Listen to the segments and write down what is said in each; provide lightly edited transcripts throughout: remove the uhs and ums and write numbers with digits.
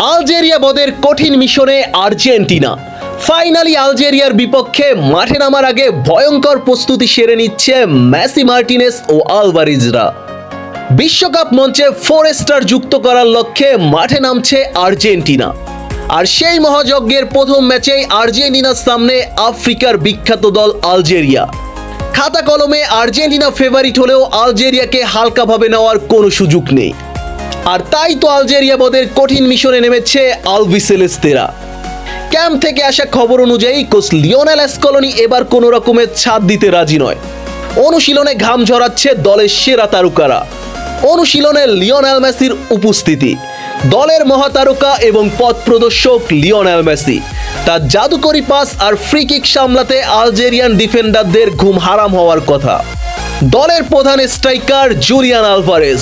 Algeria বদের কঠিন মিশনে Argentina. Finally আলজেরিয়ার বিপক্ষে মাঠে নামার আগে ভয়ঙ্কর প্রস্তুতি সেরে নিচ্ছে মেসি, মার্টিনেজ ও আলভারেজরা। বিশ্বকাপ মঞ্চে 4 স্টার যুক্ত করার লক্ষ্যে মাঠে নামছে আর্জেন্টিনা। আর সেই মহাযজ্ঞের প্রথম ম্যাচেই আর্জেন্টিনার সামনে আফ্রিকার বিখ্যাত দল আলজেরিয়া। খাতা কলমে আর্জেন্টিনা ফেভারিট হলেও আলজেরিয়াকে হালকাভাবে নেওয়ার কোনো সুযোগ নেই। আর তাই তো আলজেরিয়া বদের কঠিন মিশনে নেমেছে আলবিসেলেস্তেরা। ক্যাম্প থেকে আসা খবর অনুযায়ী কোচ লিওনেল স্কলোনি এবার কোনো রকমের ছাদ দিতে রাজি নয়। অনুশীলনে ঘাম ঝরাচ্ছে দলের সেরা তারকারা। অনুশীলনে লিওনেল মেসির উপস্থিতি, দলের মহাতারকা এবং পথ প্রদর্শক লিওনেল মেসি তার জাদুকরি পাস আর ফ্রি কিক সামলাতে আলজেরিয়ান ডিফেন্ডারদের ঘুম হারাম হওয়ার কথা। দলের প্রধান striker Julian Alvarez,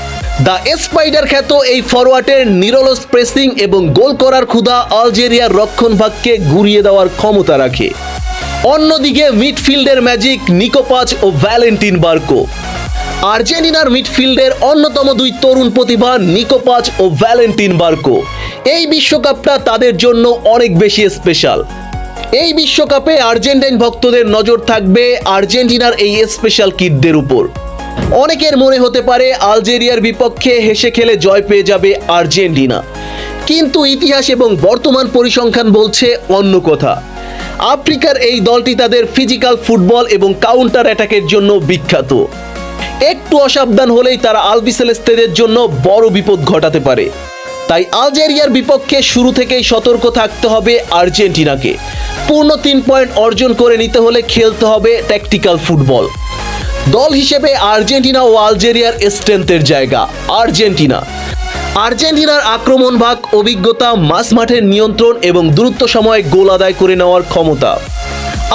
the spider খ্যাত এই ফরওয়ার্ডের নিরলস প্রেসিং এবং গোল করার ক্ষুধা আলজেরিয়ার রক্ষণভাগকে ঘুরিয়ে দেওয়ার ক্ষমতা রাখে। অন্যদিকে মিডফিল্ডের ম্যাজিক নিকোপাচ ও ভ্যালেন্টিন বার্কো। আর্জেন্টিনার মিডফিল্ডের অন্যতম দুই তরুণ প্রতিভা নিকোপাচ ও ভ্যালেন্টিন বার্কো। এই বিশ্বকাপটা তাদের জন্য অনেক বেশি স্পেশাল। এই বিশ্বকাপে আর্জেন্টাইন ভক্তদের নজর থাকবে আর্জেন্টিনার এই স্পেশাল কিডদের উপর। অনেকের মনে হতে পারে আলজেরিয়ার বিপক্ষে হেসে খেলে জয় পেয়ে যাবে আর্জেন্টিনা, কিন্তু ইতিহাস এবং বর্তমান পরিসংখ্যান বলছে অন্য কথা। আফ্রিকার এই দলটি তাদের ফিজিক্যাল ফুটবল এবং কাউন্টার অ্যাটাকের জন্য বিখ্যাত। একটু অসাবধান হলেই তারা আলবিসেলেস্তেদের জন্য বড় বিপদ ঘটাতে পারে। তাই আলজেরিয়ার বিপক্ষে শুরু থেকেই সতর্ক থাকতে হবে আর্জেন্টিনাকে। পূর্ণ 3 পয়েন্ট অর্জন করে নিতে হলে খেলতে হবে ট্যাকটিক্যাল ফুটবল। দল হিসেবে আর্জেন্টিনা ও আলজেরিয়ার স্ট্রেংথের জায়গা। আর্জেন্টিনার আক্রমণ ভাগ, অভিজ্ঞতা, মাঝমাঠের নিয়ন্ত্রণ এবং দ্রুত সময়ে গোল আদায় করে নেওয়ার ক্ষমতা।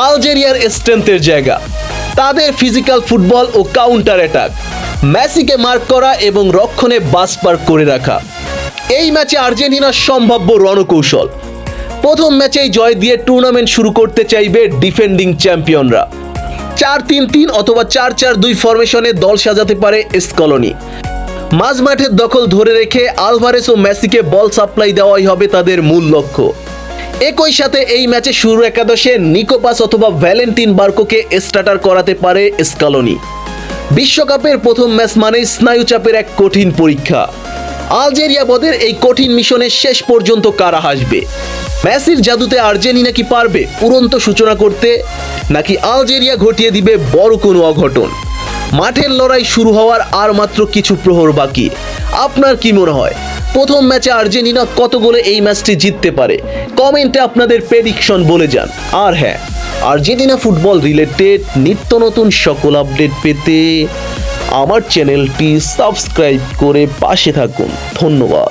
আলজেরিয়ার স্ট্রেংথের জায়গা তাদের ফিজিক্যাল ফুটবল ও কাউন্টার অ্যাটাক, মেসিকে মার্ক করা এবং রক্ষণে বাস পার্ক করে রাখা। এই ম্যাচে আর্জেন্টিনার সম্ভাব্য রণকৌশল, প্রথম ম্যাচেই জয় দিয়ে টুর্নামেন্ট শুরু করতে চাইবে ডিফেন্ডিং চ্যাম্পিয়নরা। 4-3-3 অথবা 4-4-2 ফরমেশনে দল সাজাতে পারে স্কলোনি। মাঝমাঠের দখল ধরে রেখে আলভারেজ ও মেসিকে বল সাপ্লাই দেওয়াই হবে তাদের মূল লক্ষ্য। একই সাথে এই ম্যাচে শুরু একাদশে নিকোপাস অথবা ভ্যালেন্টিন বার্কোকে স্টার্টার করাতে পারে স্কলোনি। বিশ্বকাপের প্রথম ম্যাচ মানেই স্নায়ুচাপের এক কঠিন পরীক্ষা। আলজেরিয়া বদের এই কঠিন মিশনের শেষ পর্যন্ত কারা হাসবে? মেসির জাদুতে আর্জেন্টিনা কি পারবে উড়ন্ত সূচনা করতে, নাকি আলজেরিয়া ঘটিয়ে দিবে বড় কোনো অঘটন? মাঠের লড়াই শুরু হওয়ার আর মাত্র কিছু প্রহর বাকি। আপনার কি মনে হয় প্রথম ম্যাচে আর্জেন্টিনা কত গোলে এই ম্যাচটি জিততে পারে? কমেন্টে আপনাদের প্রেডিকশন বলে যান। আর হ্যাঁ, আর্জেন্টিনা ফুটবল রিলেটেড নিত্য নতুন সকল আপডেট পেতে আমার চ্যানেলটি সাবস্ক্রাইব করে পাশে থাকুন। ধন্যবাদ।